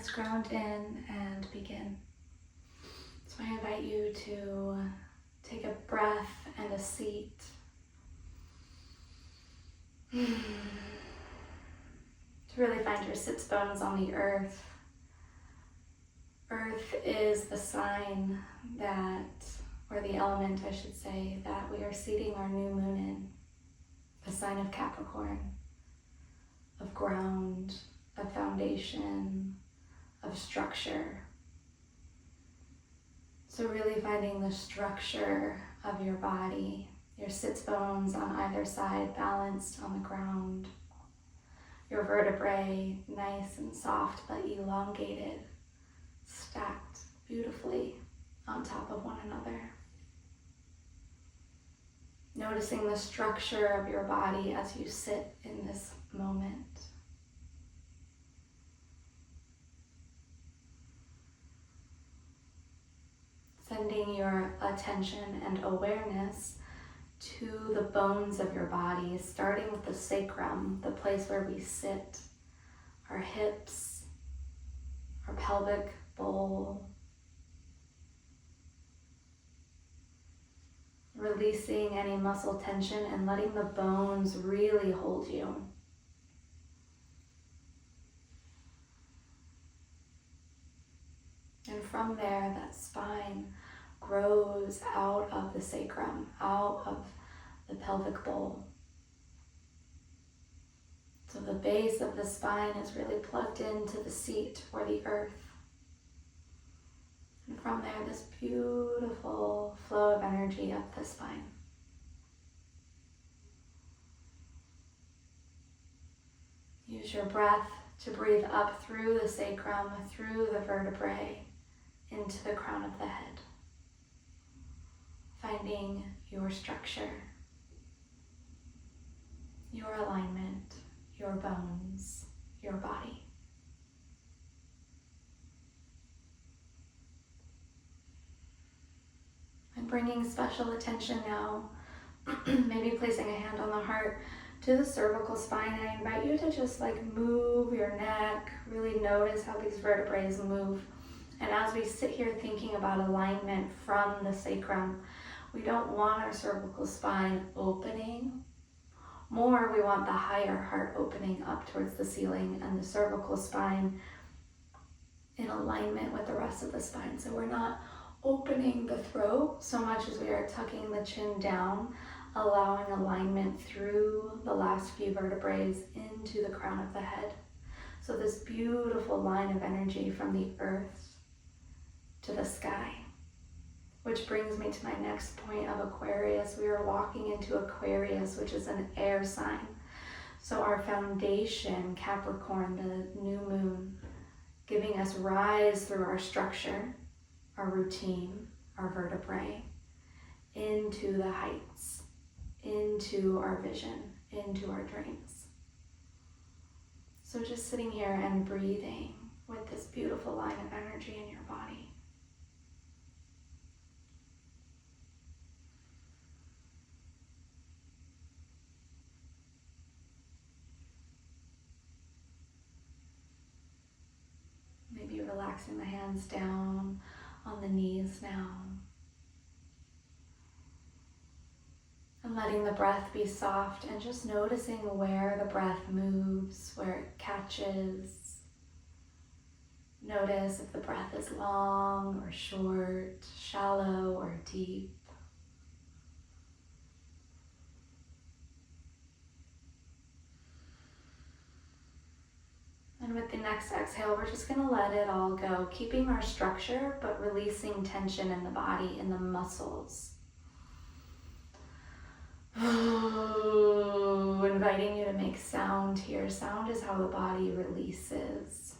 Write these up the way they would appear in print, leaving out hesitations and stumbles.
Let's ground in and begin. So I invite you to take a breath and a seat. To really find your sits bones on the earth. Earth is the sign that, or the element I should say, that we are seating our new moon in. The sign of Capricorn, of ground, of foundation, of structure. So really finding the structure of your body, your sits bones on either side balanced on the ground, your vertebrae nice and soft but elongated, stacked beautifully on top of one another. Noticing the structure of your body as you sit in this moment. Sending your attention and awareness to the bones of your body, starting with the sacrum, the place where we sit, our hips, our pelvic bowl. Releasing any muscle tension and letting the bones really hold you. And from there, that spine grows out of the sacrum, out of the pelvic bowl. So the base of the spine is really plugged into the seat or the earth. And from there, this beautiful flow of energy up the spine. Use your breath to breathe up through the sacrum, through the vertebrae, into the crown of the head. Finding your structure, your alignment, your bones, your body. And bringing special attention now, maybe placing a hand on the heart, to the cervical spine. I invite you to just move your neck, really notice how these vertebrae move. And as we sit here thinking about alignment from the sacrum, we don't want our cervical spine opening. More, we want the higher heart opening up towards the ceiling and the cervical spine in alignment with the rest of the spine. So we're not opening the throat so much as we are tucking the chin down, allowing alignment through the last few vertebrae into the crown of the head. So this beautiful line of energy from the earth to the sky. Which brings me to my next point of Aquarius. We are walking into Aquarius, which is an air sign. So our foundation, Capricorn, the new moon, giving us rise through our structure, our routine, our vertebrae, into the heights, into our vision, into our dreams. So just sitting here and breathing with this beautiful line of energy in your body. Maybe relaxing the hands down on the knees now. And letting the breath be soft and just noticing where the breath moves, where it catches. Notice if the breath is long or short, shallow or deep. And with the next exhale, we're just going to let it all go, keeping our structure, but releasing tension in the body, in the muscles. Inviting you to make sound here. Sound is how the body releases.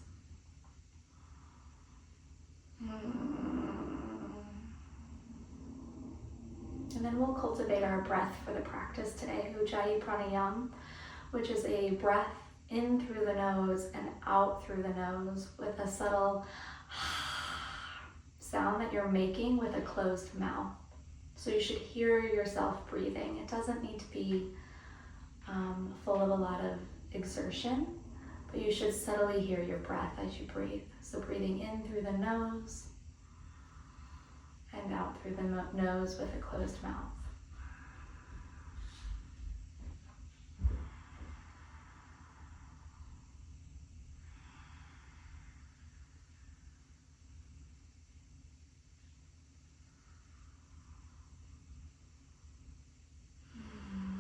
And then we'll cultivate our breath for the practice today, Ujjayi Pranayam, which is a breath in through the nose and out through the nose with a subtle sound that you're making with a closed mouth. So you should hear yourself breathing. It doesn't need to be full of a lot of exertion, but you should subtly hear your breath as you breathe. So breathing in through the nose and out through the nose with a closed mouth.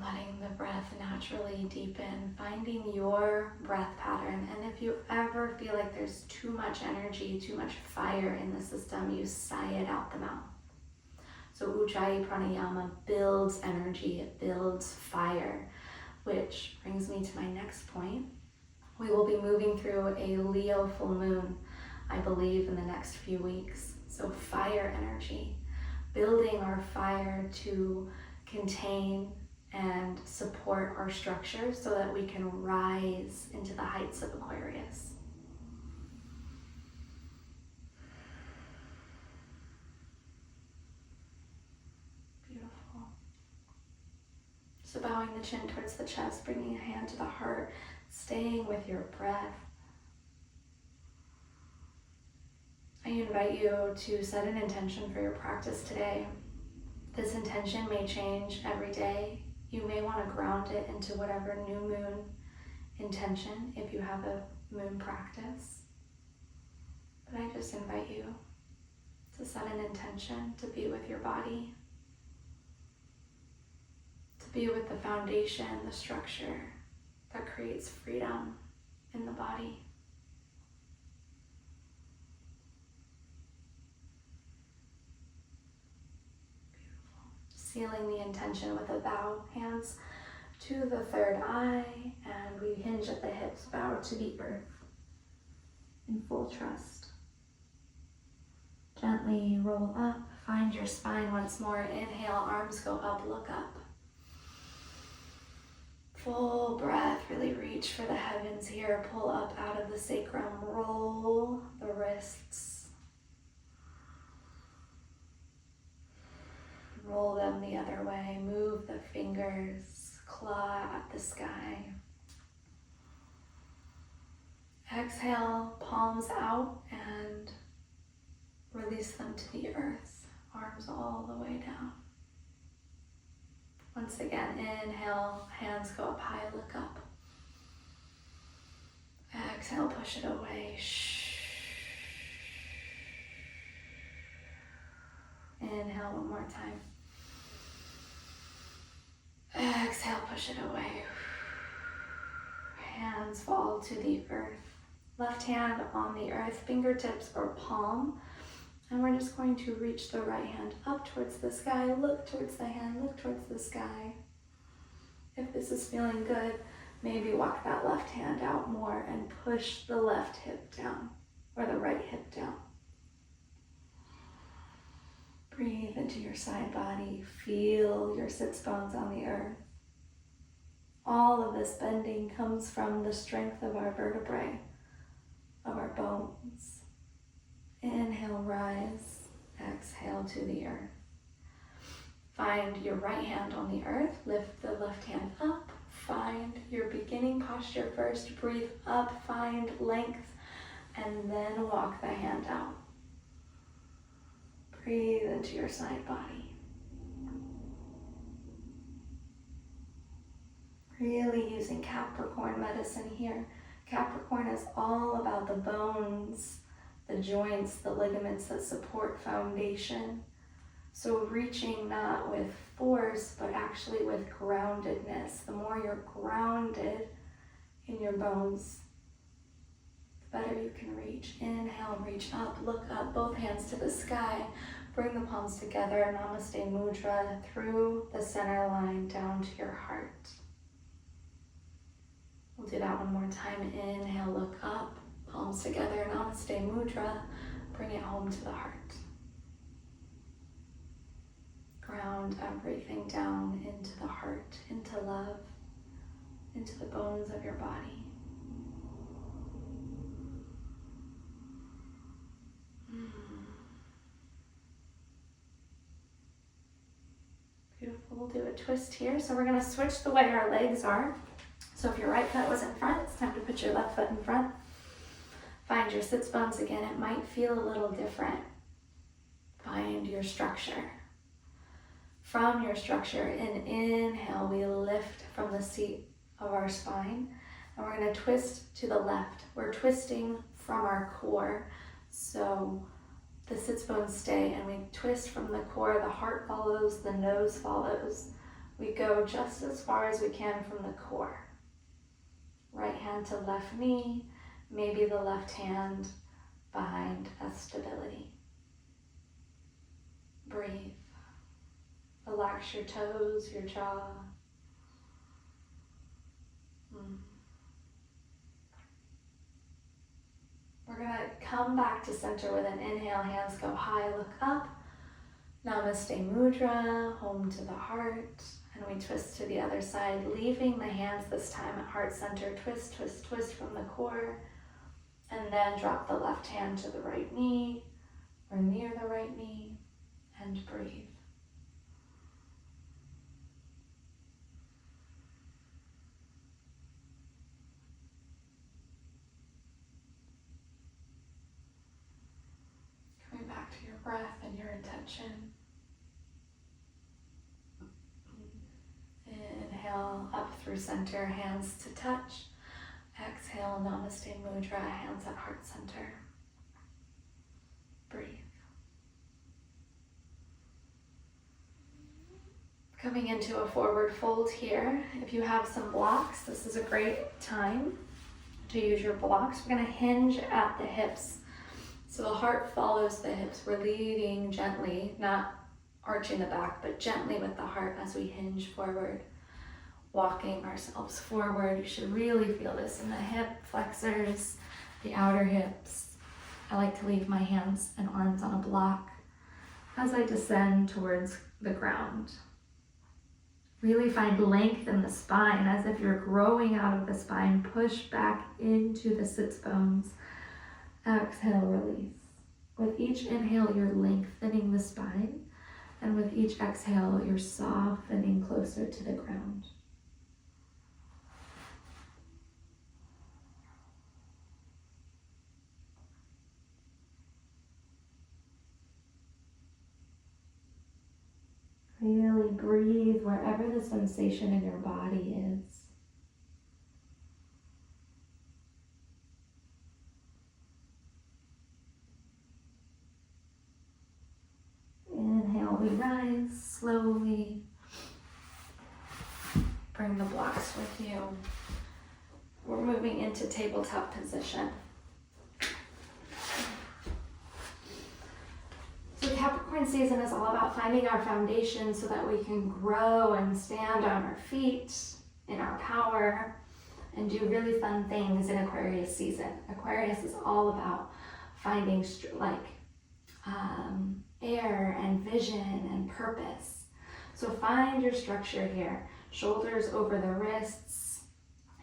Letting the breath naturally deepen, finding your breath pattern. And if you ever feel like there's too much energy, too much fire in the system, you sigh it out the mouth. So Ujjayi Pranayama builds energy, it builds fire, which brings me to my next point. We will be moving through a Leo full moon, I believe, in the next few weeks. So fire energy, building our fire to contain and support our structure so that we can rise into the heights of Aquarius. Beautiful. So bowing the chin towards the chest, bringing a hand to the heart, staying with your breath. I invite you to set an intention for your practice today. This intention may change every day. You may want to ground it into whatever new moon intention if you have a moon practice. But I just invite you to set an intention to be with your body, to be with the foundation, the structure that creates freedom in the body. Sealing the intention with a bow, hands to the third eye, and we hinge at the hips, bow to the earth in full trust. Gently roll up, find your spine once more. Inhale, arms go up, look up. Full breath, really reach for the heavens here. Pull up out of the sacrum, roll the wrists. Roll them the other way, move the fingers, claw at the sky. Exhale, palms out and release them to the earth, arms all the way down. Once again, inhale, hands go up high, look up. Exhale, push it away. Inhale one more time. Exhale, push it away. Hands fall to the earth. Left hand on the earth, fingertips or palm. And we're just going to reach the right hand up towards the sky. Look towards the hand, look towards the sky. If this is feeling good, maybe walk that left hand out more and push the left hip down or the right hip down. Breathe into your side body. Feel your sits bones on the earth. All of this bending comes from the strength of our vertebrae, of our bones. Inhale, rise. Exhale to the earth. Find your right hand on the earth. Lift the left hand up. Find your beginning posture first. Breathe up, find length, and then walk the hand out. Breathe into your side body. Really using Capricorn medicine here. Capricorn is all about the bones, the joints, the ligaments that support foundation. So reaching not with force, but actually with groundedness. The more you're grounded in your bones, the better you can reach. Inhale, reach up, look up, both hands to the sky. Bring the palms together, Namaste Mudra, through the center line down to your heart. We'll do that one more time. Inhale, look up, palms together, Namaste Mudra. Bring it home to the heart. Ground everything down into the heart, into love, into the bones of your body. Beautiful. We'll do a twist here. So we're going to switch the way our legs are. So if your right foot was in front, it's time to put your left foot in front. Find your sits bones again. It might feel a little different. Find your structure. From your structure, in inhale, we lift from the seat of our spine, and we're going to twist to the left. We're twisting from our core, so the sits bones stay, and we twist from the core. The heart follows, the nose follows. We go just as far as we can from the core. Right hand to left knee, maybe the left hand behind as stability. Breathe. Relax your toes, your jaw. We're going to come back to center with an inhale. Hands go high, look up. Namaste Mudra, home to the heart. And we twist to the other side, leaving the hands this time at heart center. Twist, twist, twist from the core. And then drop the left hand to the right knee or near the right knee and breathe. Coming back to your breath and your intention. Inhale up through center, hands to touch. Exhale, Namaste Mudra, hands at heart center. Breathe. Coming into a forward fold here. If you have some blocks, this is a great time to use your blocks. We're going to hinge at the hips. So the heart follows the hips. We're leading gently, not arching the back, but gently with the heart as we hinge forward. Walking ourselves forward. You should really feel this in the hip flexors, the outer hips. I like to leave my hands and arms on a block as I descend towards the ground. Really find length in the spine as if you're growing out of the spine. Push back into the sits bones. Exhale, release. With each inhale, you're lengthening the spine, and with each exhale, you're softening closer to the ground. Really breathe wherever the sensation in your body is. Inhale, we rise slowly. Bring the blocks with you. We're moving into tabletop position. So Capricorn season is all about finding our foundation so that we can grow and stand on our feet in our power and do really fun things in Aquarius season. Aquarius is all about finding air and vision and purpose. So find your structure here. Shoulders over the wrists,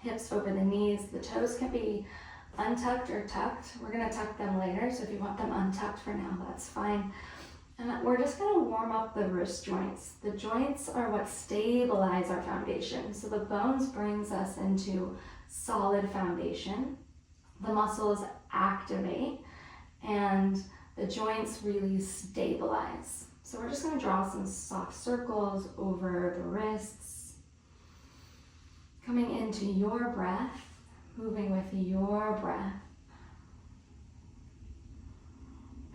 hips over the knees. The toes can be untucked or tucked. We're going to tuck them later, so if you want them untucked for now, that's fine. And we're just going to warm up the wrist joints. The joints are what stabilize our foundation. So the bones brings us into solid foundation. The muscles activate and the joints really stabilize. So we're just going to draw some soft circles over the wrists. Coming into your breath, moving with your breath.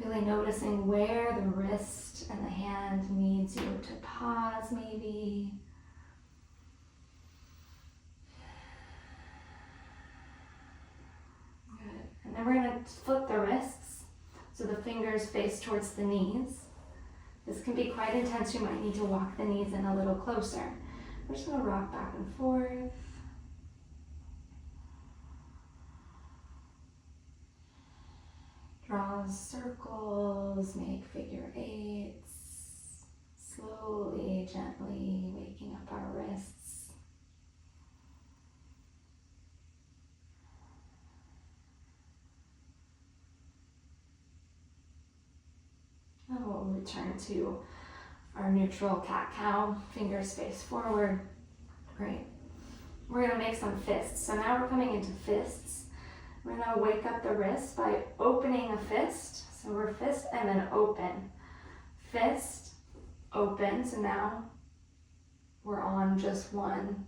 Really noticing where the wrist and the hand needs you to pause maybe. Good. And then we're going to flip the wrists so the fingers face towards the knees. This can be quite intense. You might need to walk the knees in a little closer. We're just going to rock back and forth. Draw circles, make figure eights, slowly, gently waking up our wrists. And we'll return to our neutral cat-cow, fingers face forward. Great. we're gonna make some fists. So now we're coming into fists. We're gonna wake up the wrist by opening a fist. So we're fist and then open. Fist, open. So now we're on just one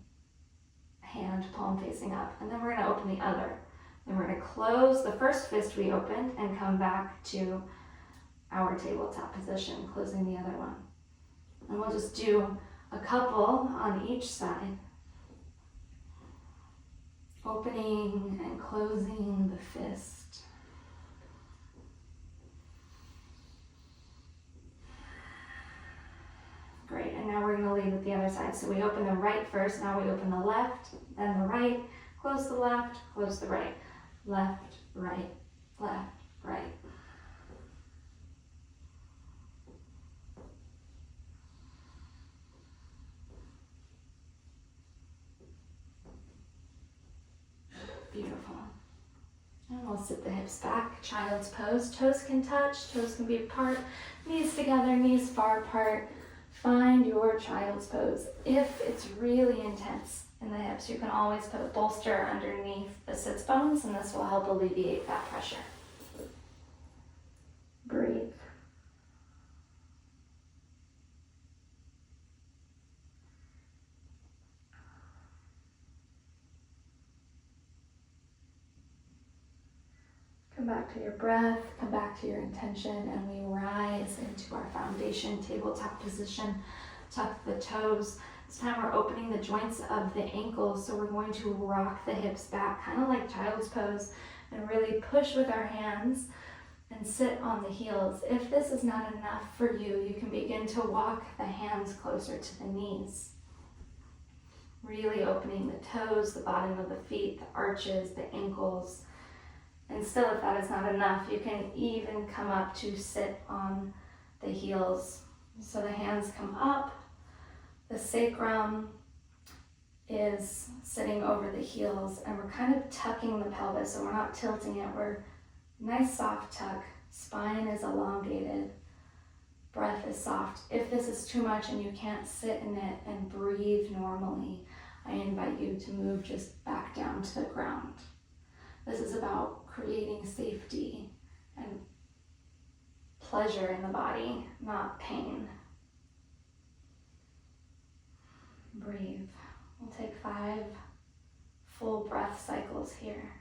hand, palm facing up. And then we're gonna open the other. Then we're gonna close the first fist we opened and come back to our tabletop position, closing the other one. And we'll just do a couple on each side. Opening and closing the fist. Great, and now we're going to lead with the other side. So we open the right first, now we open the left, then the right, close the left, close the right. Left, right, left, right. Beautiful. And we'll sit the hips back, child's pose. Toes can touch, toes can be apart, knees together, knees far apart. Find your child's pose. If it's really intense in the hips, you can always put a bolster underneath the sits bones, and this will help alleviate that pressure. Breathe. Come back to your breath, come back to your intention, and we rise into our foundation tabletop position. Tuck the toes. This time we're opening the joints of the ankles, so we're going to rock the hips back, kind of like child's pose, and really push with our hands and sit on the heels. If this is not enough for you, you can begin to walk the hands closer to the knees. Really opening the toes, the bottom of the feet, the arches, the ankles. And still, if that is not enough, you can even come up to sit on the heels. So the hands come up, the sacrum is sitting over the heels, and we're kind of tucking the pelvis, so we're not tilting it. We're nice soft tuck, spine is elongated, breath is soft. If this is too much and you can't sit in it and breathe normally, I invite you to move just back down to the ground. This is about creating safety and pleasure in the body, not pain. Breathe. We'll take 5 full breath cycles here.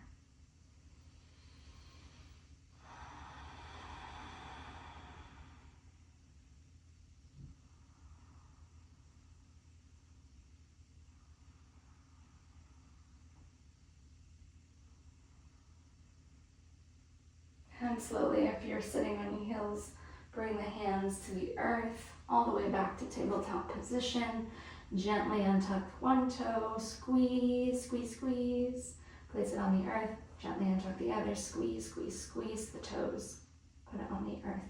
And slowly, if you're sitting on your heels, bring the hands to the earth, all the way back to tabletop position. Gently untuck one toe, squeeze, squeeze, squeeze. Place it on the earth, gently untuck the other, squeeze, squeeze, squeeze the toes. Put it on the earth.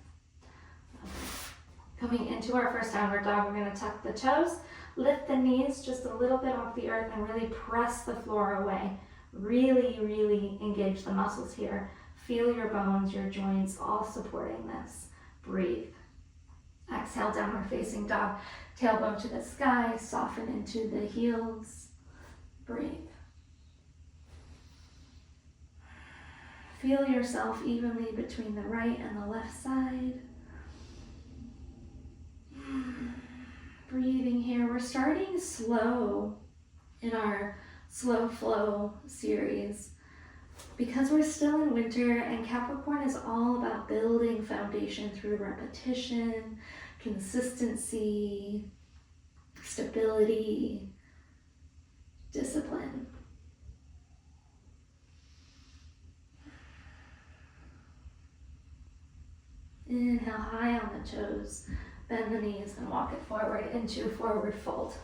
Okay. Coming into our first downward dog, we're going to tuck the toes, lift the knees just a little bit off the earth, and really press the floor away. Really, really engage the muscles here. Feel your bones, your joints, all supporting this. Breathe. Exhale, downward facing dog. Tailbone to the sky, soften into the heels. Breathe. Feel yourself evenly between the right and the left side. Breathing here. We're starting slow in our slow flow series because we're still in winter, and Capricorn is all about building foundation through repetition, consistency, stability, discipline. Inhale high on the toes, bend the knees and walk it forward into forward fold.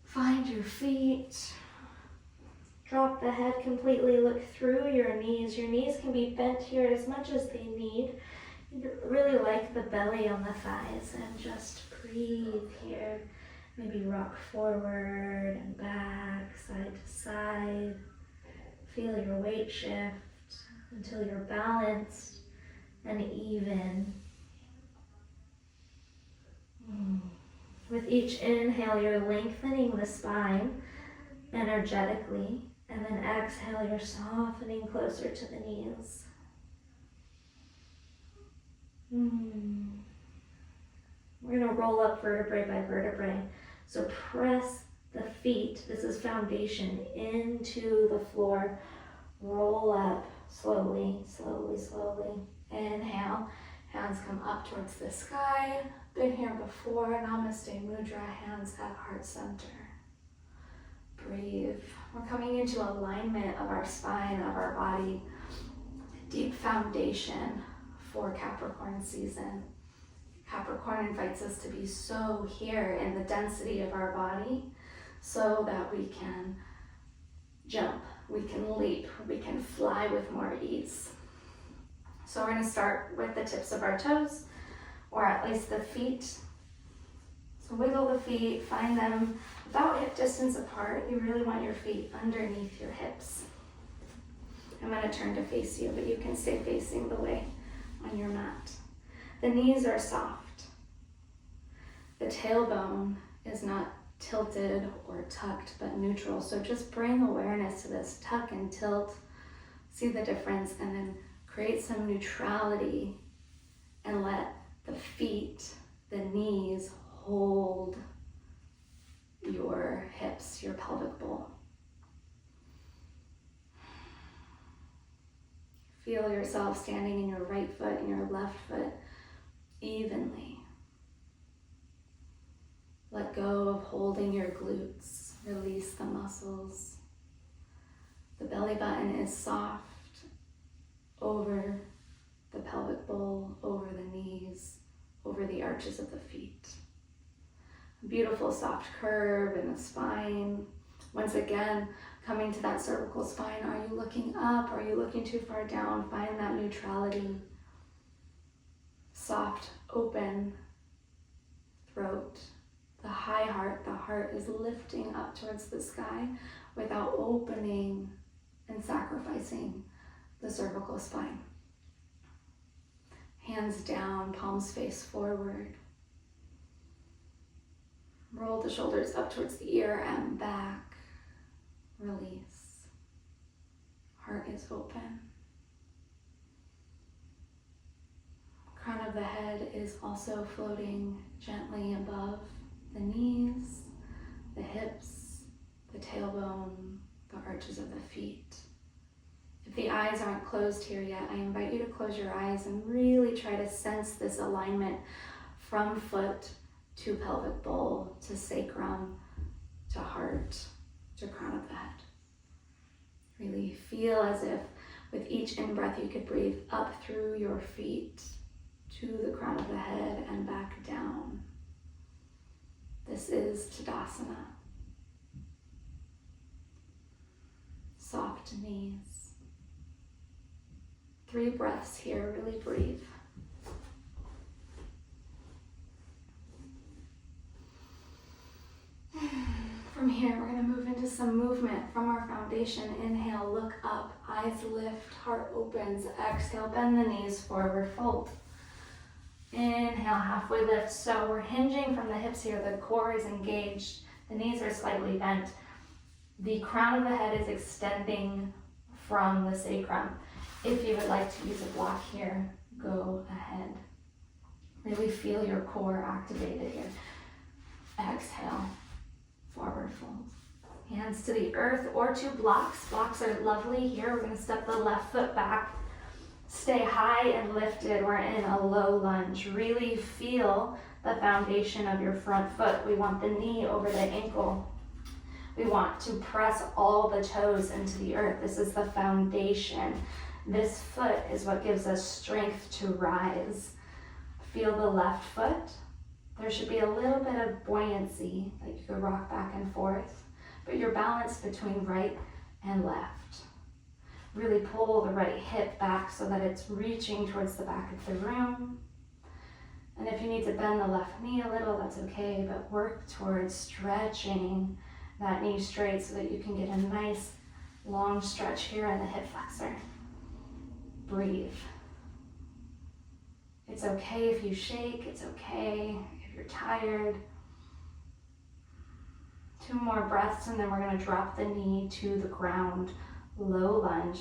Find your feet. Drop the head completely, look through your knees. Your knees can be bent here as much as they need. You really like the belly on the thighs, and just breathe here. Maybe rock forward and back, side to side. Feel your weight shift until you're balanced and even. With each inhale, you're lengthening the spine energetically. And then exhale, you're softening closer to the knees. We're going to roll up vertebrae by vertebrae. So press the feet, this is foundation, into the floor. Roll up slowly, slowly, slowly. Inhale, hands come up towards the sky. Been here before, Namaste Mudra, hands at heart center. Breathe. We're coming into alignment of our spine, of our body. Deep foundation for Capricorn season. Capricorn invites us to be so here in the density of our body so that we can jump, we can leap, we can fly with more ease. So we're going to start with the tips of our toes, or at least the feet. So wiggle the feet, find them about hip distance apart. You really want your feet underneath your hips. I'm going to turn to face you, but you can stay facing the way on your mat. The knees are soft. The tailbone is not tilted or tucked, but neutral. So just bring awareness to this. Tuck and tilt. See the difference, and then create some neutrality and let the feet, the knees, hold your hips, your pelvic bowl. Feel yourself standing in your right foot and your left foot evenly. Let go of holding your glutes. Release the muscles. The belly button is soft over the pelvic bowl, over the knees, over the arches of the feet. A beautiful soft curve in the spine. Once again, coming to that cervical spine. Are you looking up? Are you looking too far down? Find that neutrality. Soft, open throat. The high heart, the heart is lifting up towards the sky without opening and sacrificing the cervical spine. Hands down, palms face forward. Roll the shoulders up towards the ear and back. Release. Heart is open. Crown of the head is also floating gently above the knees, the hips, the tailbone, the arches of the feet. If the eyes aren't closed here yet, I invite you to close your eyes and really try to sense this alignment from foot to pelvic bowl, to sacrum, to heart, to crown of the head. Really feel as if with each in-breath you could breathe up through your feet to the crown of the head and back down. This is Tadasana. Soft knees. 3 breaths here, really breathe. From here, we're going to move into some movement from our foundation. Inhale, look up, eyes lift, heart opens. Exhale, bend the knees, forward fold. Inhale, halfway lift. So we're hinging from the hips here. The core is engaged. The knees are slightly bent. The crown of the head is extending from the sacrum. If you would like to use a block here, go ahead. Really feel your core activated here. Exhale, forward fold. Hands to the earth or to blocks. Blocks are lovely here. We're going to step the left foot back. Stay high and lifted. We're in a low lunge. Really feel the foundation of your front foot. We want the knee over the ankle. We want to press all the toes into the earth. This is the foundation. This foot is what gives us strength to rise. Feel the left foot. There should be a little bit of buoyancy that you could rock back and forth, but you're balanced between right and left. Really pull the right hip back so that it's reaching towards the back of the room. And if you need to bend the left knee a little, that's okay, but work towards stretching that knee straight so that you can get a nice long stretch here in the hip flexor. Breathe. It's okay if you shake, it's okay if you're tired. 2 more breaths, and then we're going to drop the knee to the ground. Low lunge.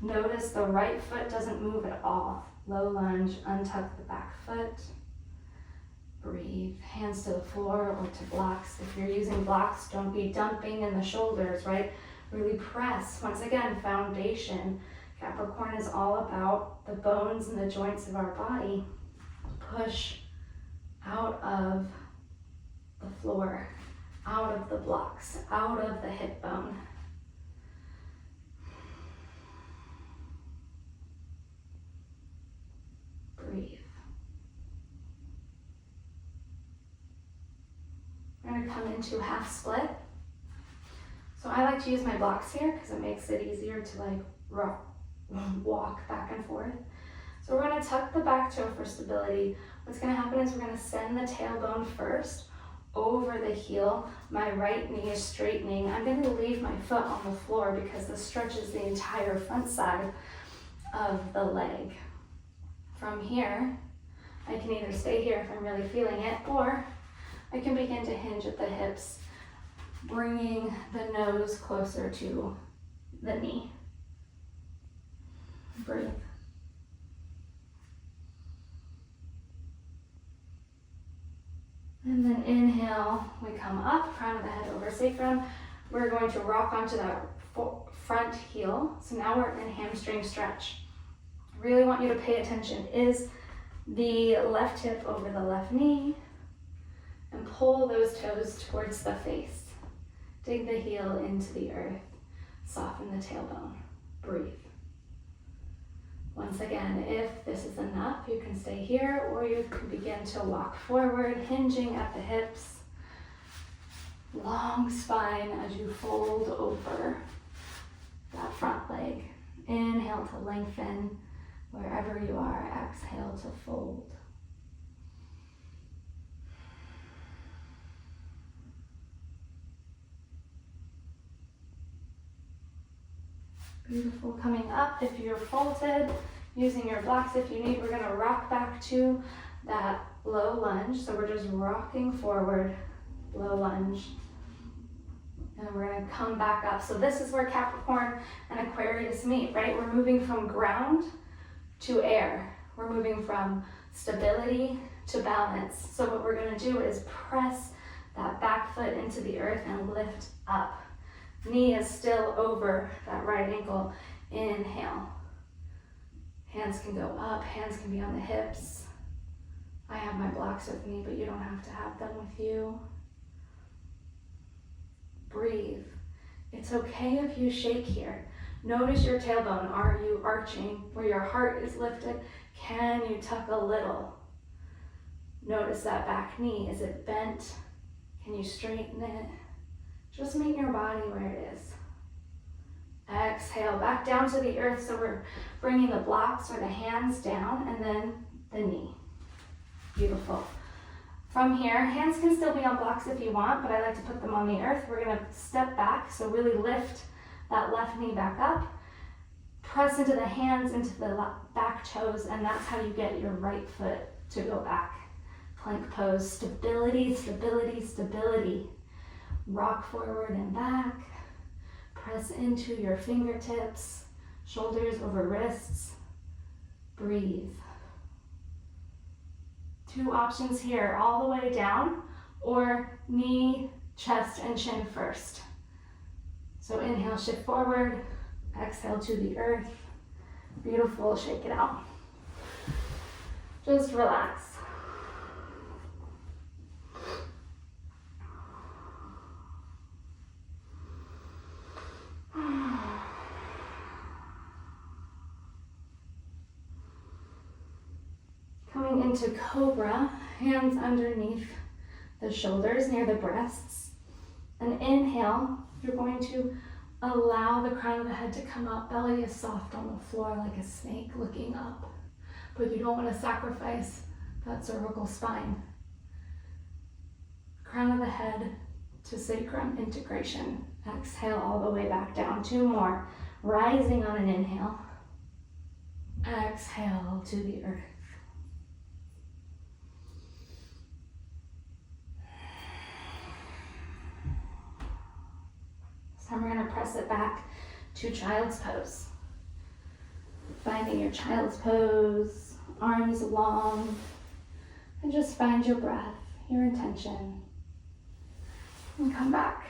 Notice the right foot doesn't move at all. Low lunge, untuck the back foot. Breathe. Hands to the floor or to blocks. If you're using blocks, don't be dumping in the shoulders, right? Really press. Once again, foundation. Capricorn is all about the bones and the joints of our body. Push out of the floor, out of the blocks, out of the hip bone. Breathe. We're going to come into half split. So I like to use my blocks here because it makes it easier to like walk back and forth. So we're going to tuck the back toe for stability. What's going to happen is we're going to send the tailbone first over the heel. My right knee is straightening. I'm going to leave my foot on the floor because this stretches the entire front side of the leg. From here, I can either stay here if I'm really feeling it, or I can begin to hinge at the hips, bringing the nose closer to the knee. Breathe. And then inhale, we come up, crown of the head over sacrum. We're going to rock onto that front heel. So now we're in hamstring stretch. Really want you to pay attention. Is the left hip over the left knee, and pull those toes towards the face. Dig the heel into the earth. Soften the tailbone. Breathe. Once again, if this is enough, you can stay here or you can begin to walk forward, hinging at the hips. Long spine as you fold over that front leg. Inhale to lengthen. Wherever you are, exhale to fold. Beautiful. Coming up, if you're folded, using your blocks if you need, we're going to rock back to that low lunge. So we're just rocking forward, low lunge. And we're going to come back up. So this is where Capricorn and Aquarius meet, right? We're moving from ground to air. We're moving from stability to balance. So what we're going to do is press that back foot into the earth and lift up. Knee is still over that right ankle. Inhale. Hands can go up, hands can be on the hips. I have my blocks with me, but you don't have to have them with you. Breathe. It's okay if you shake here. Notice your tailbone. Are you arching where your heart is lifted? Can you tuck a little? Notice that back knee. Is it bent? Can you straighten it? Just meet your body where it is. Exhale, back down to the earth. So we're bringing the blocks or the hands down and then the knee. Beautiful. From here, hands can still be on blocks if you want, but I like to put them on the earth. We're going to step back, so really lift that left knee back up. Press into the hands, into the back toes, and that's how you get your right foot to go back. Plank pose, stability, stability, stability. Rock forward and back. Press into your fingertips, shoulders over wrists. Breathe. 2 options here, all the way down, or knee, chest, and chin first. So inhale, shift forward, exhale to the earth. Beautiful, shake it out. Just relax. Coming into cobra, hands underneath the shoulders near the breasts. And inhale, you're going to allow the crown of the head to come up. Belly is soft on the floor like a snake looking up. But you don't want to sacrifice that cervical spine. Crown of the head to sacrum integration. Exhale all the way back down. 2 more. Rising on an inhale. Exhale to the earth. And we're going to press it back to child's pose. Finding your child's pose, arms long, and just find your breath, your intention, and come back.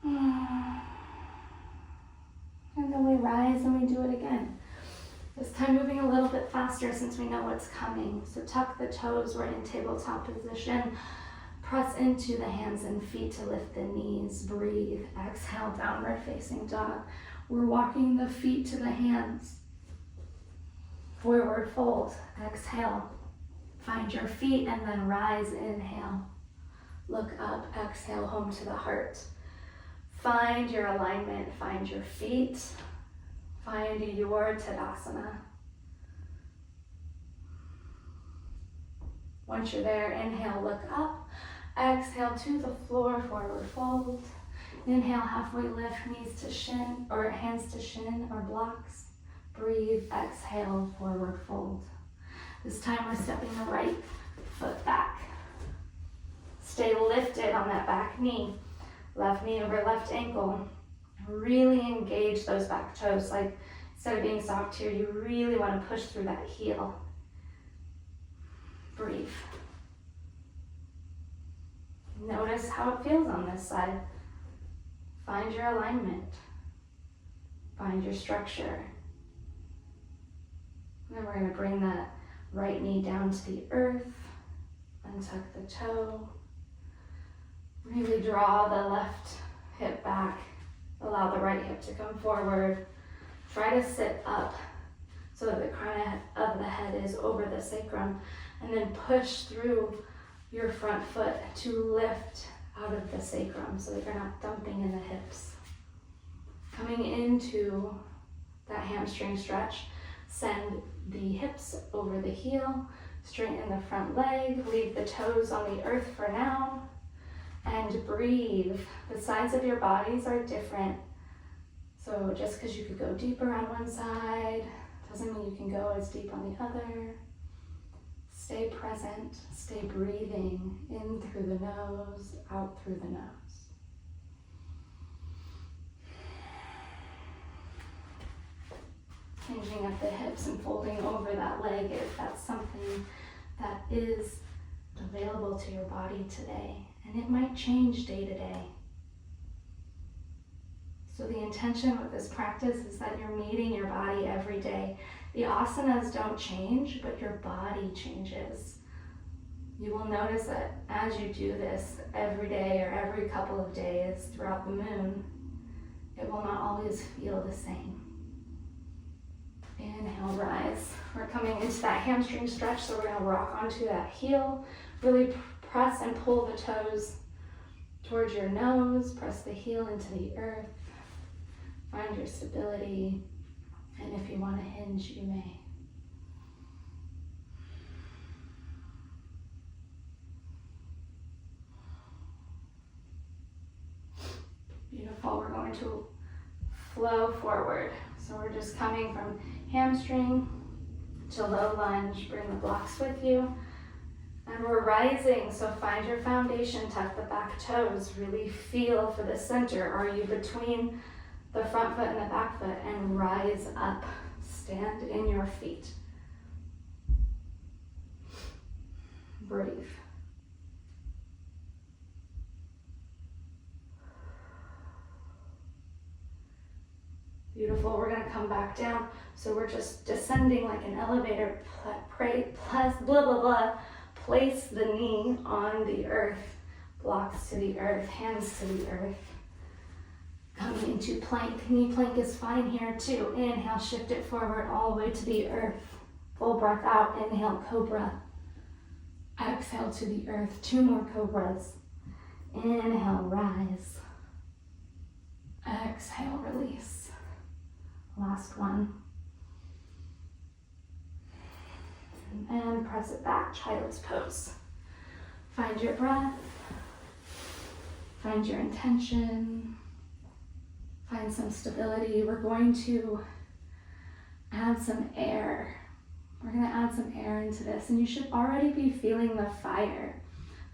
And then we rise and we do it again. This time moving a little bit faster since we know what's coming. So tuck the toes, we're in tabletop position. Press into the hands and feet to lift the knees. Breathe. Exhale, downward facing dog. We're walking the feet to the hands. Forward fold. Exhale. Find your feet and then rise. Inhale. Look up. Exhale, home to the heart. Find your alignment. Find your feet. Find your Tadasana. Once you're there, inhale, look up. Exhale to the floor, forward fold. Inhale, halfway lift, knees to shin, or hands to shin or blocks. Breathe, exhale, forward fold. This time we're stepping the right foot back. Stay lifted on that back knee. Left knee over left ankle. Really engage those back toes. Like instead of being soft here, you really want to push through that heel. Breathe. Notice how it feels on this side. Find your alignment. Find your structure. And then we're going to bring that right knee down to the earth. Untuck the toe. Really draw the left hip back. Allow the right hip to come forward. Try to sit up so that the crown of the head is over the sacrum. And then push through your front foot to lift out of the sacrum so that you're not dumping in the hips. Coming into that hamstring stretch, send the hips over the heel, straighten the front leg, leave the toes on the earth for now, and breathe. The sides of your bodies are different. So just because you could go deeper on one side, doesn't mean you can go as deep on the other. Stay present, stay breathing in through the nose, out through the nose. Hinging up the hips and folding over that leg if that's something that is available to your body today. And it might change day to day. So the intention with this practice is that you're meeting your body every day. The asanas don't change, but your body changes. You will notice that as you do this every day or every couple of days throughout the moon, it will not always feel the same. Inhale, rise. We're coming into that hamstring stretch, so we're going to rock onto that heel. Really press and pull the toes towards your nose. Press the heel into the earth. Find your stability. And if you want to hinge, you may. Beautiful. We're going to flow forward. So we're just coming from hamstring to low lunge. Bring the blocks with you. And we're rising. So find your foundation. Tuck the back toes. Really feel for the center. Are you between the front foot and the back foot? And rise up. Stand in your feet. Breathe. Beautiful. We're going to come back down. So we're just descending like an elevator. Blah, blah, blah. Place the knee on the earth. Blocks to the earth. Hands to the earth. Coming into plank. Knee plank is fine here too. Inhale, shift it forward all the way to the earth. Full breath out. Inhale, cobra. Exhale to the earth. 2 more cobras. Inhale, rise. Exhale, release. Last one. And press it back, child's pose. Find your breath. Find your intention. Find some stability. We're going to add some air We're gonna add some air into this, and you should already be feeling the fire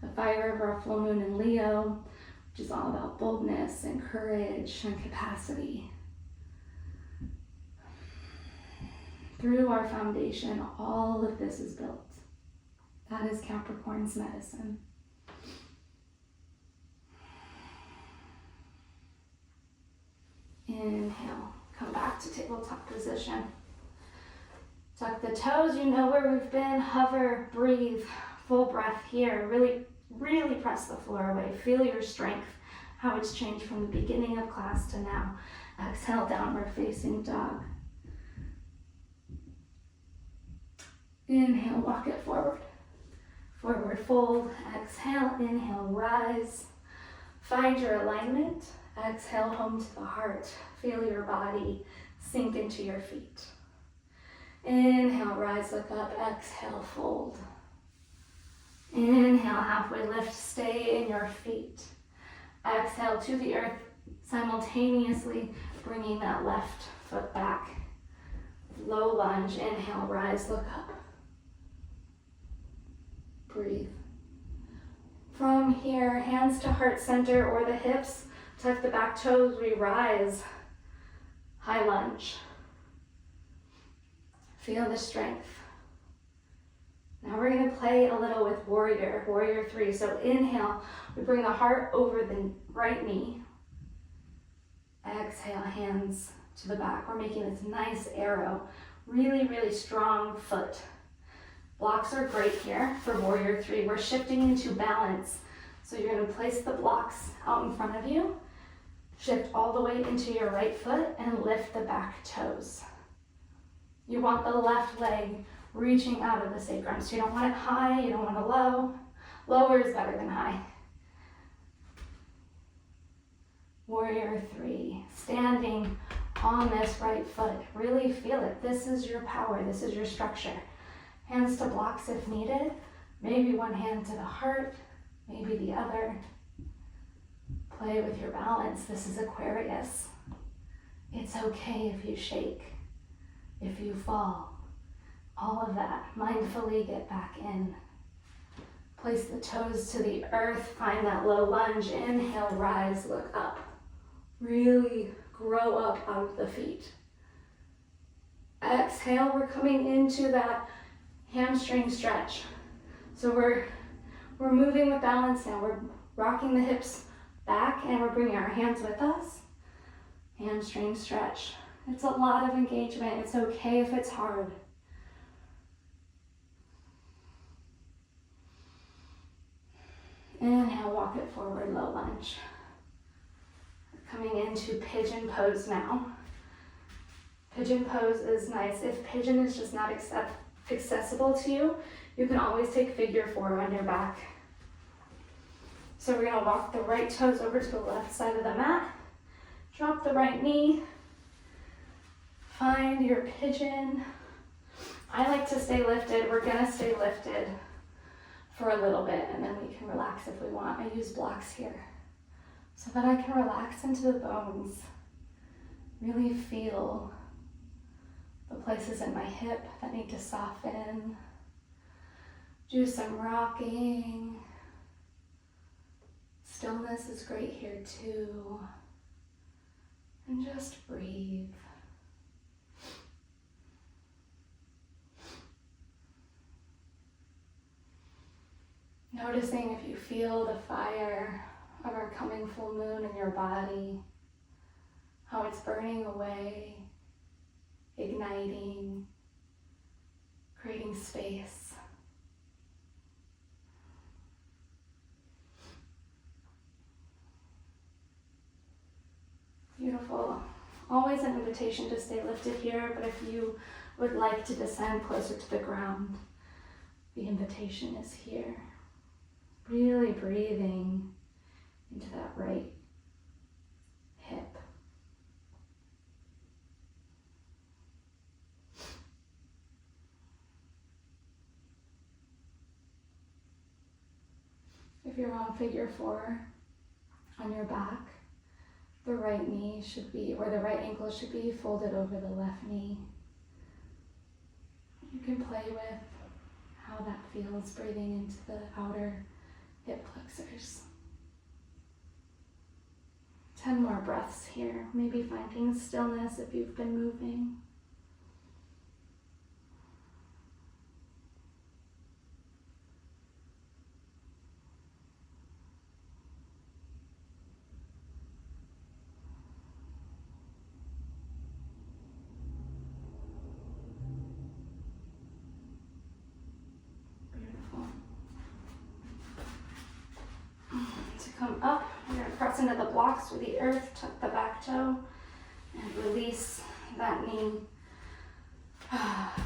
of our full moon in Leo, which is all about boldness and courage and capacity. Through our foundation, all of this is built. That is Capricorn's medicine. Inhale, come back to tabletop position. Tuck the toes, you know where we've been. Hover, breathe, full breath here. Really, really press the floor away. Feel your strength, how it's changed from the beginning of class to now. Exhale, downward facing dog. Inhale, walk it forward. Forward fold. Exhale, inhale, rise. Find your alignment. Exhale, home to the heart. Feel your body sink into your feet. Inhale, rise, look up. Exhale, fold. Inhale, halfway lift, stay in your feet. Exhale to the earth, simultaneously bringing that left foot back. Low lunge, inhale, rise, look up. Breathe. From here, hands to heart center or the hips, tuck the back toes, we rise. High lunge. Feel the strength. Now we're going to play a little with warrior 3. So inhale, we bring the heart over the right knee. Exhale, hands to the back. We're making this nice arrow. Really, really strong foot. Blocks are great here for warrior 3. We're shifting into balance. So you're going to place the blocks out in front of you. Shift all the way into your right foot and lift the back toes. You want the left leg reaching out of the sacrum. So you don't want it high, you don't want it low. Lower is better than high. Warrior 3, standing on this right foot. Really feel it. This is your power, this is your structure. Hands to blocks if needed. Maybe one hand to the heart, maybe the other. Play with your balance. This is Aquarius. It's okay if you shake, if you fall. All of that. Mindfully get back in. Place the toes to the earth. Find that low lunge. Inhale, rise, look up. Really grow up out of the feet. Exhale, we're coming into that hamstring stretch. So we're moving with balance now. We're rocking the hips back and we're bringing our hands with us. Hamstring stretch. It's a lot of engagement. It's okay if it's hard. Inhale, walk it forward, low lunge. Coming into pigeon pose now. Pigeon pose is nice. If pigeon is just not accessible to you, you can always take figure 4 on your back. So we're going to walk the right toes over to the left side of the mat. Drop the right knee. Find your pigeon. I like to stay lifted. We're going to stay lifted for a little bit and then we can relax if we want. I use blocks here so that I can relax into the bones. Really feel the places in my hip that need to soften. Do some rocking. Stillness is great here too. And just breathe. Noticing if you feel the fire of our coming full moon in your body, how it's burning away, igniting, creating space. Beautiful. Always an invitation to stay lifted here, but if you would like to descend closer to the ground, the invitation is here. Really breathing into that right hip. If you're on figure 4 on your back, the right knee should be, or the right ankle should be folded over the left knee. You can play with how that feels, breathing into the outer hip flexors. 10 more breaths here. Maybe finding stillness if you've been moving. Beautiful. To come up, you're going to press into the blocks with the earth, tuck the back toe, and release that knee.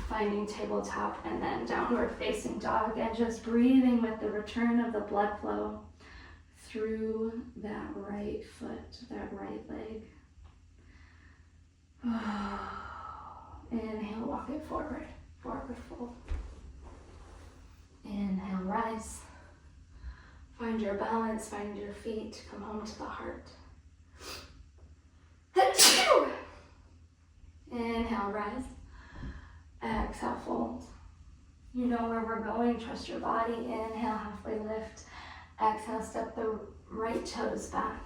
Finding tabletop and then downward facing dog, and just breathing with the return of the blood flow through that right foot, that right leg. Inhale, walk it forward, forward fold. Inhale, rise. Find your balance, find your feet, come home to the heart. Inhale, rise. Exhale, fold. You know where we're going, trust your body. Inhale, halfway lift. Exhale, step the right toes back.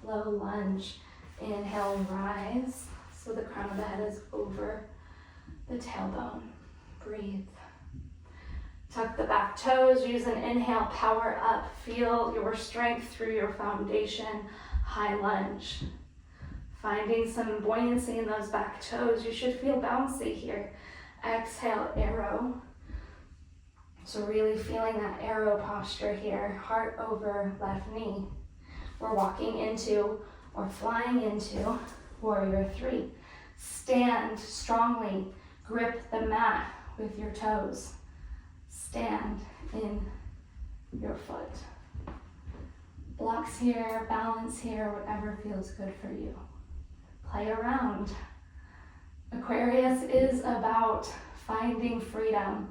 Low lunge. Inhale, rise. So the crown of the head is over the tailbone. Breathe. Tuck the back toes. Use an inhale, power up. Feel your strength through your foundation. High lunge. Finding some buoyancy in those back toes. You should feel bouncy here. Exhale, arrow. So really feeling that arrow posture here. Heart over left knee. We're walking into or flying into warrior three. Stand strongly. Grip the mat with your toes. Stand in your foot. Blocks here, balance here, whatever feels good for you. Play around. Aquarius is about finding freedom.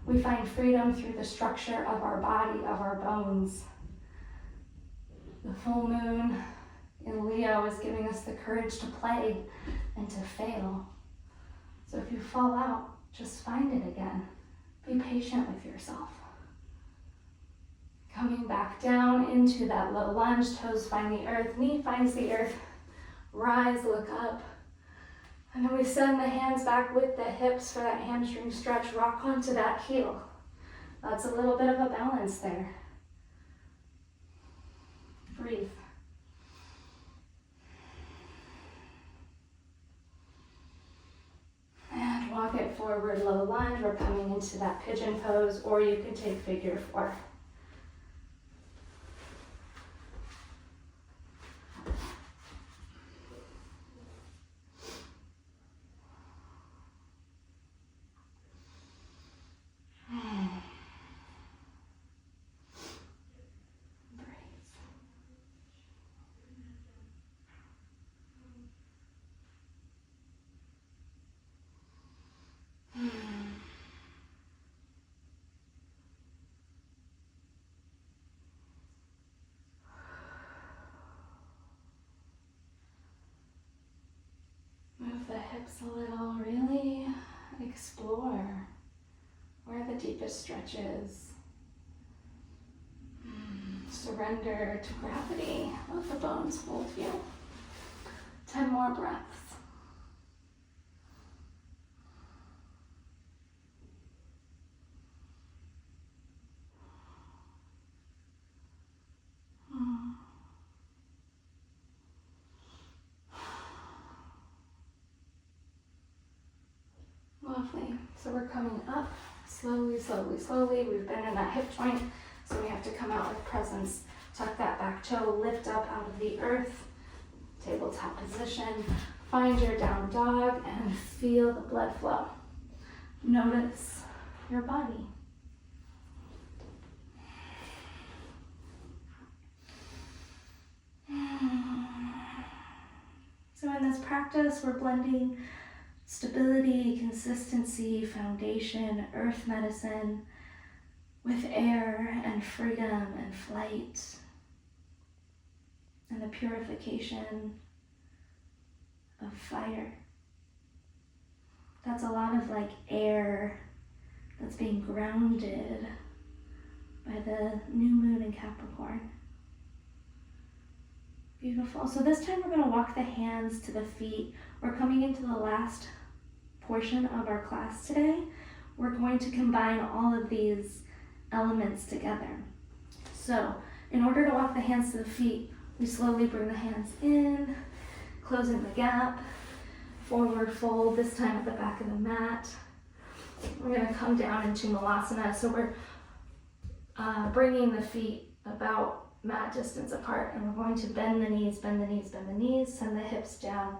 We find freedom through the structure of our body, of our bones. The full moon in Leo is giving us the courage to play and to fail. So if you fall out, just find it again. Be patient with yourself. Coming back down into that low lunge, toes find the earth, knee finds the earth. Rise, look up. And then we send the hands back with the hips for that hamstring stretch. Rock onto that heel. That's a little bit of a balance there. Breathe. And walk it forward, low lunge. We're coming into that pigeon pose, or you can take figure four. Move the hips a little, really explore where the deepest stretch is. Surrender to gravity. Let the bones hold you. 10 more breaths. Lovely. So we're coming up slowly, slowly, slowly. We've been in that hip joint, so we have to come out with presence. Tuck that back toe, lift up out of the earth. Tabletop position. Find your down dog and feel the blood flow. Notice your body. So in this practice, we're blending stability, consistency, foundation, earth medicine with air and freedom and flight and the purification of fire. That's a lot of like air that's being grounded by the new moon in Capricorn. Beautiful. So this time we're going to walk the hands to the feet. We're coming into the last portion of our class today. We're going to combine all of these elements together. So in order to walk the hands to the feet, we slowly bring the hands in, closing the gap, forward fold, this time at the back of the mat. We're going to come down into Malasana. So we're bringing the feet about mat distance apart, and we're going to bend the knees, bend the knees, bend the knees, send the hips down.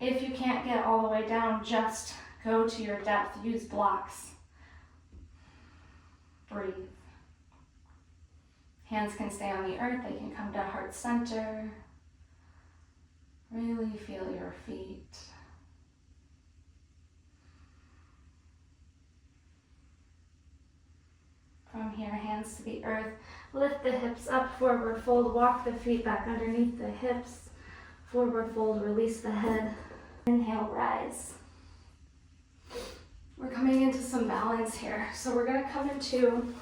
If you can't get all the way down, just go to your depth, use blocks. Breathe. Hands can stay on the earth, they can come to heart center. Really feel your feet. From here, hands to the earth. Lift the hips up, forward fold, walk the feet back underneath the hips. Forward fold, release the head. Inhale, rise. We're coming into some balance here. So we're gonna come into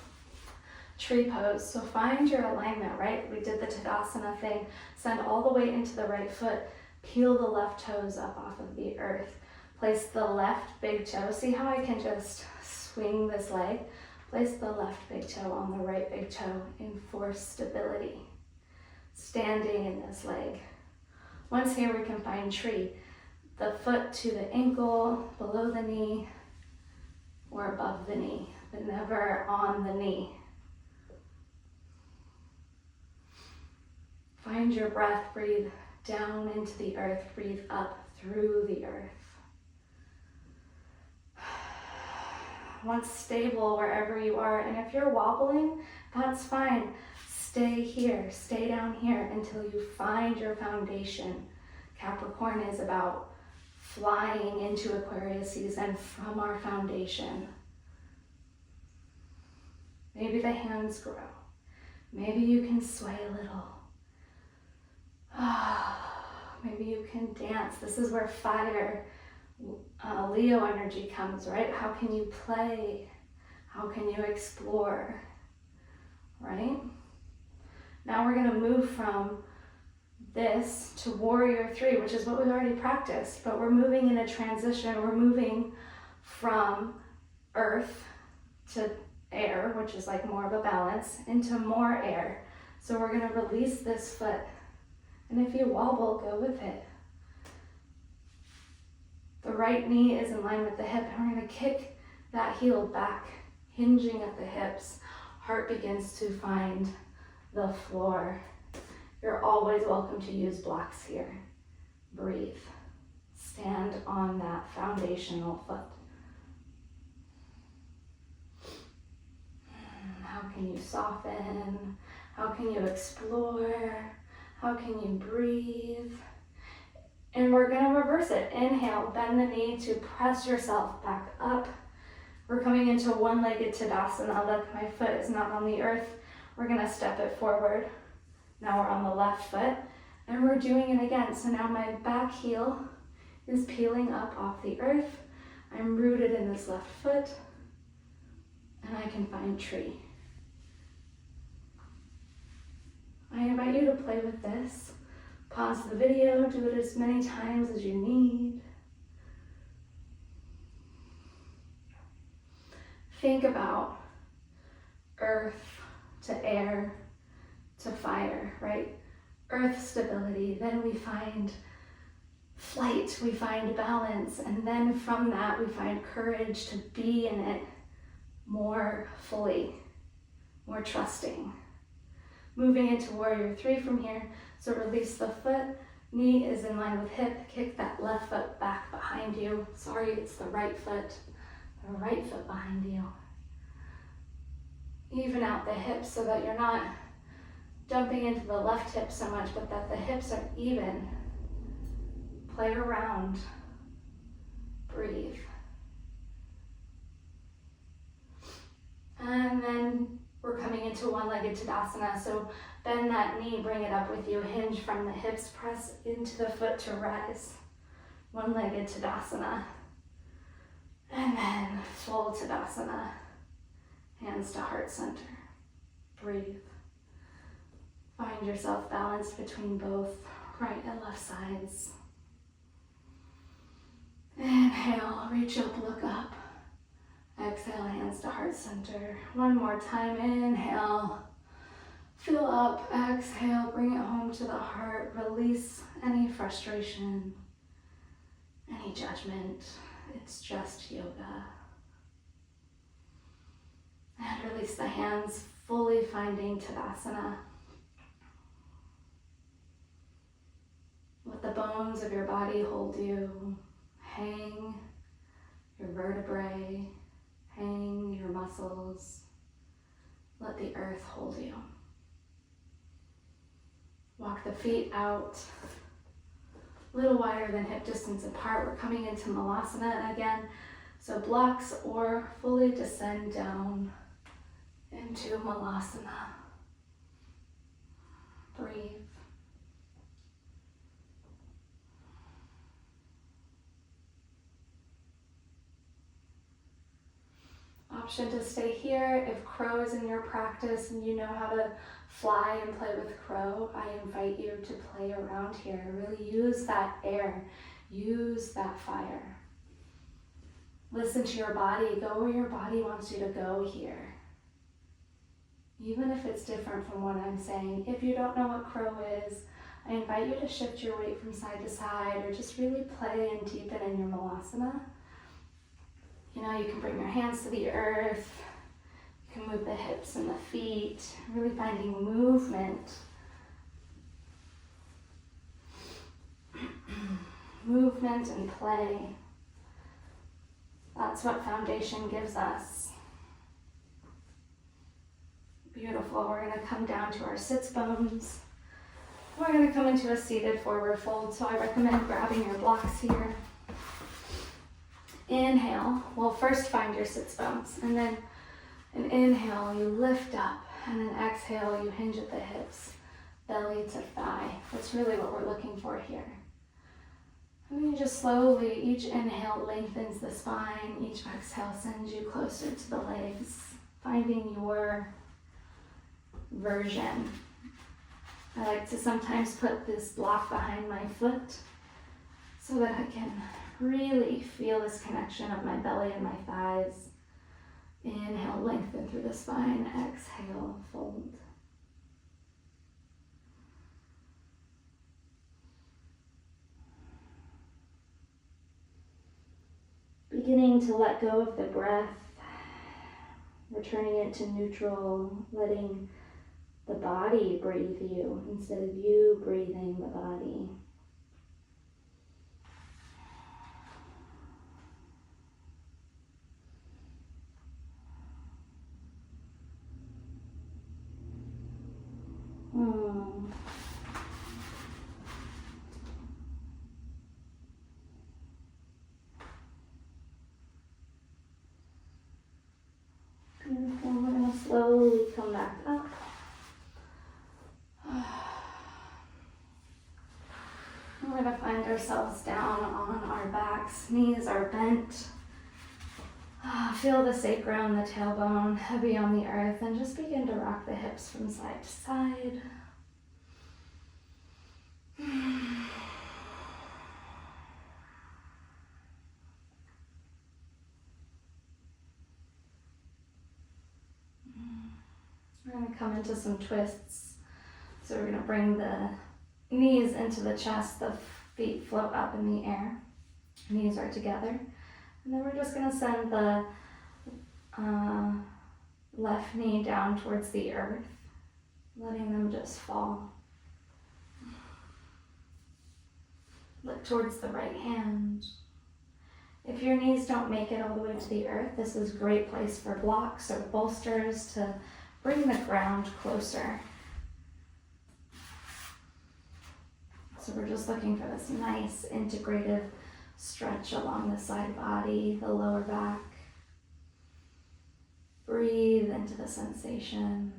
tree pose. So find your alignment, right? We did the Tadasana thing. Send all the weight into the right foot. Peel the left toes up off of the earth. Place the left big toe. See how I can just swing this leg? Place the left big toe on the right big toe in forced stability. Standing in this leg. Once here we can find tree. The foot to the ankle, below the knee, or above the knee, but never on the knee. Find your breath, breathe down into the earth, breathe up through the earth. Once stable wherever you are, and if you're wobbling, that's fine. Stay here, stay down here until you find your foundation. Capricorn is about flying into Aquarius season from our foundation. Maybe the hands grow. Maybe you can sway a little. Maybe you can dance. This is where fire, Leo energy comes, right? How can you play? How can you explore, right? Now we're going to move from this to warrior 3, which is what we've already practiced, but we're moving in a transition. We're moving from earth to air, which is like more of a balance, into more air. So we're going to release this foot, and if you wobble, go with it. The right knee is in line with the hip, and we're going to kick that heel back, hinging at the hips. Heart begins to find the floor. You're always welcome to use blocks here. Breathe. Stand on that foundational foot. How can you soften? How can you explore? How can you breathe? And we're going to reverse it. Inhale, bend the knee to press yourself back up. We're coming into one-legged Tadasana. Look, my foot is not on the earth. We're going to step it forward. Now we're on the left foot, and we're doing it again. So now my back heel is peeling up off the earth. I'm rooted in this left foot, and I can find tree. I invite you to play with this. Pause the video, do it as many times as you need. Think about earth to air to fire, right? Earth stability, then we find flight, we find balance, and then from that we find courage to be in it more fully, more trusting. Moving into warrior 3 from here, so release the foot, knee is in line with hip, kick that left foot back behind you. Sorry, it's the right foot behind you. Even out the hips so that you're not jumping into the left hip so much, but that the hips are even. Play around. Breathe. And then we're coming into one-legged Tadasana. So bend that knee, bring it up with you, hinge from the hips, press into the foot to rise. One-legged Tadasana. And then full Tadasana. Hands to heart center. Breathe. Find yourself balanced between both right and left sides. Inhale, reach up, look up. Exhale, hands to heart center. One more time, inhale. Fill up, exhale, bring it home to the heart. Release any frustration, any judgment. It's just yoga. And release the hands, fully finding Tadasana. Let the bones of your body hold you. Hang your vertebrae, hang your muscles. Let the earth hold you. Walk the feet out, a little wider than hip distance apart. We're coming into Malasana again. So blocks or fully descend down into Malasana. Breathe. Option to stay here. If crow is in your practice and you know how to fly and play with crow, I invite you to play around here. Really use that air, use that fire. Listen to your body, go where your body wants you to go here. Even if it's different from what I'm saying. If you don't know what crow is, I invite you to shift your weight from side to side or just really play and deepen in your Malasana. You know, you can bring your hands to the earth. You can move the hips and the feet, really finding movement. Movement and play. That's what foundation gives us. Beautiful. We're going to come down to our sits bones. We're going to come into a seated forward fold. So I recommend grabbing your blocks here. Inhale. Well, first find your sits bones. And then an inhale, you lift up. And then exhale, you hinge at the hips. Belly to thigh. That's really what we're looking for here. And then you just slowly, each inhale lengthens the spine. Each exhale sends you closer to the legs. Finding your version. I like to sometimes put this block behind my foot so that I can really feel this connection of my belly and my thighs. Inhale, lengthen through the spine. Exhale, fold. Beginning to let go of the breath, returning it to neutral, letting the body breathe you instead of you breathing the body. Beautiful. We're going to slowly come back up. We're going to find ourselves down on our backs. Knees are bent. Feel the sacrum, the tailbone heavy on the earth, and just begin to rock the hips from side to side. We're going to come into some twists. So we're going to bring the knees into the chest, the feet float up in the air. Knees are together. And then we're just going to send the left knee down towards the earth, letting them just fall. Look towards the right hand. If your knees don't make it all the way to the earth, this is a great place for blocks or bolsters to bring the ground closer. So we're just looking for this nice integrative stretch along the side body, the lower back. Breathe into the sensation.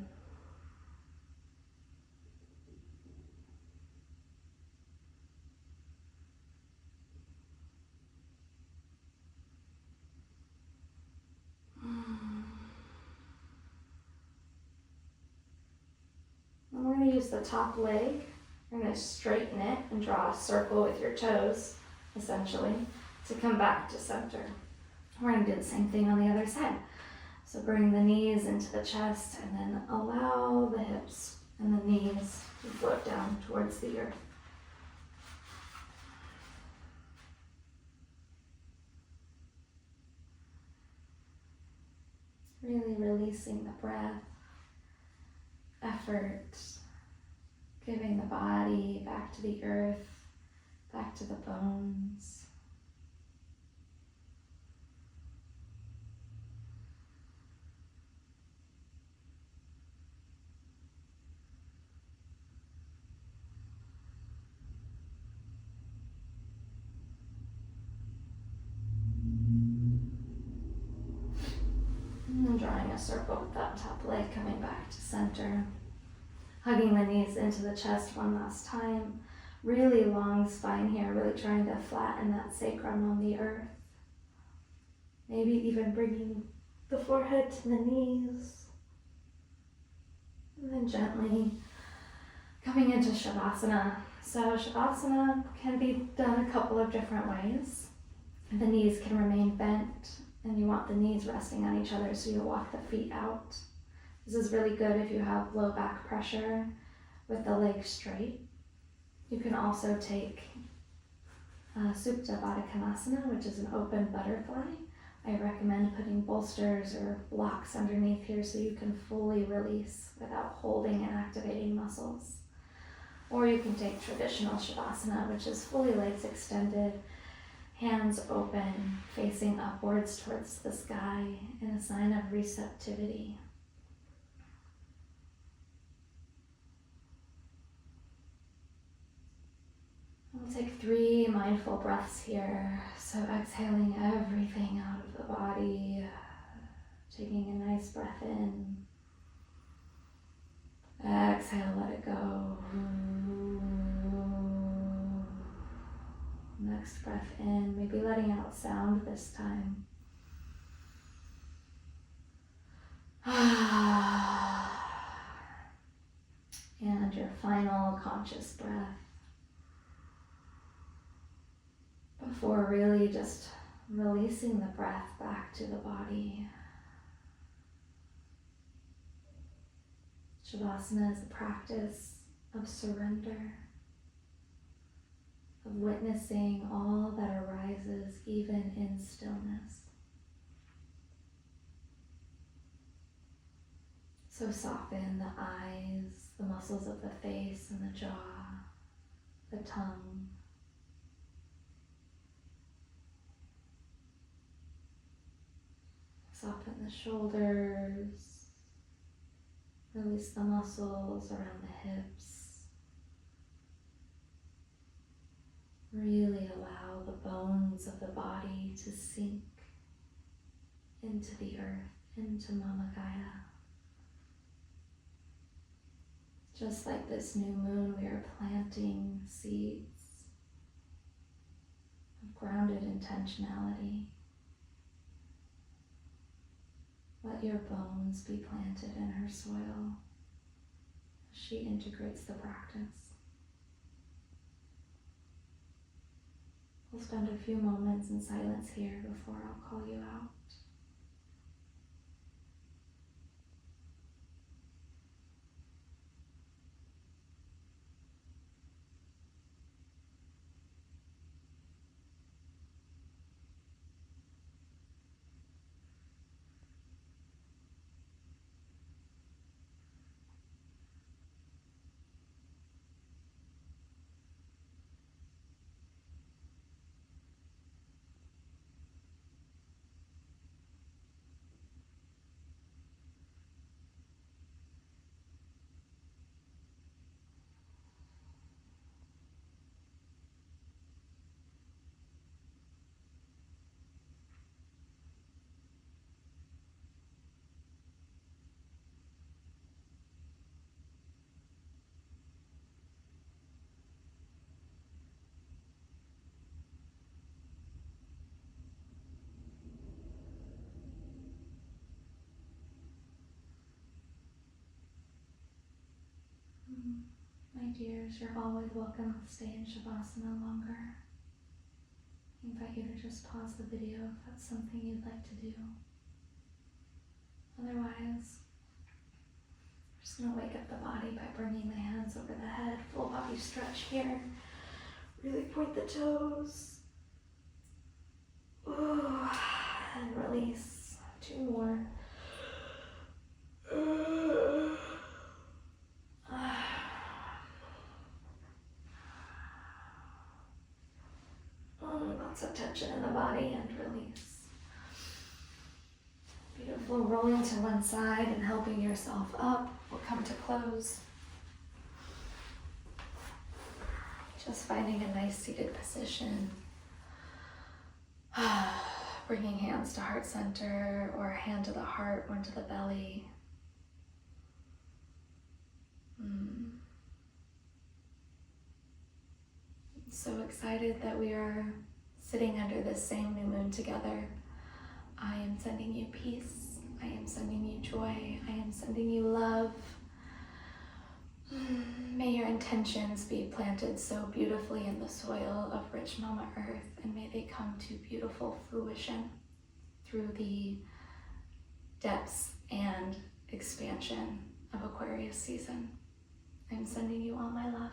going to use the top leg. You're going to straighten it and draw a circle with your toes, essentially, to come back to center. We're going to do the same thing on the other side. So bring the knees into the chest and then allow the hips and the knees to float down towards the earth. Really releasing the breath, effort, giving the body back to the earth, back to the bones. And drawing a circle with that top leg coming back to center. Hugging the knees into the chest one last time. Really long spine here, really trying to flatten that sacrum on the earth. Maybe even bringing the forehead to the knees. And then gently coming into Shavasana. So Shavasana can be done a couple of different ways. The knees can remain bent, and you want the knees resting on each other, so you walk the feet out. This is really good if you have low back pressure with the legs straight. You can also take Supta Baddha Konasana, which is an open butterfly. I recommend putting bolsters or blocks underneath here so you can fully release without holding and activating muscles. Or you can take traditional Shavasana, which is fully legs extended, hands open, facing upwards towards the sky in a sign of receptivity. We'll take 3 mindful breaths here. So exhaling everything out of the body, taking a nice breath in. Exhale, let it go. Next breath in, maybe letting out sound this time. And your final conscious breath. Before really just releasing the breath back to the body. Shavasana is a practice of surrender, of witnessing all that arises even in stillness. So soften the eyes, the muscles of the face and the jaw, the tongue. Soften the shoulders, release the muscles around the hips. Really allow the bones of the body to sink into the earth, into Mama Gaia. Just like this new moon, we are planting seeds of grounded intentionality. Let your bones be planted in her soil as she integrates the practice. We'll spend a few moments in silence here before I'll call you out. My dears, you're always welcome to stay in Shavasana longer. I invite you to just pause the video if that's something you'd like to do. Otherwise, I'm just going to wake up the body by bringing the hands over the head, full body stretch here. Really point the toes. Ooh, and release. 2 more. Lots of tension in the body and release. Beautiful. Rolling to one side and helping yourself up. We'll come to close. Just finding a nice seated position. Bringing hands to heart center or a hand to the heart, one to the belly. So excited that we are sitting under this same new moon together. I am sending you peace. I am sending you joy. I am sending you love. May your intentions be planted so beautifully in the soil of rich Mama Earth, and may they come to beautiful fruition through the depths and expansion of Aquarius season. I'm sending you all my love.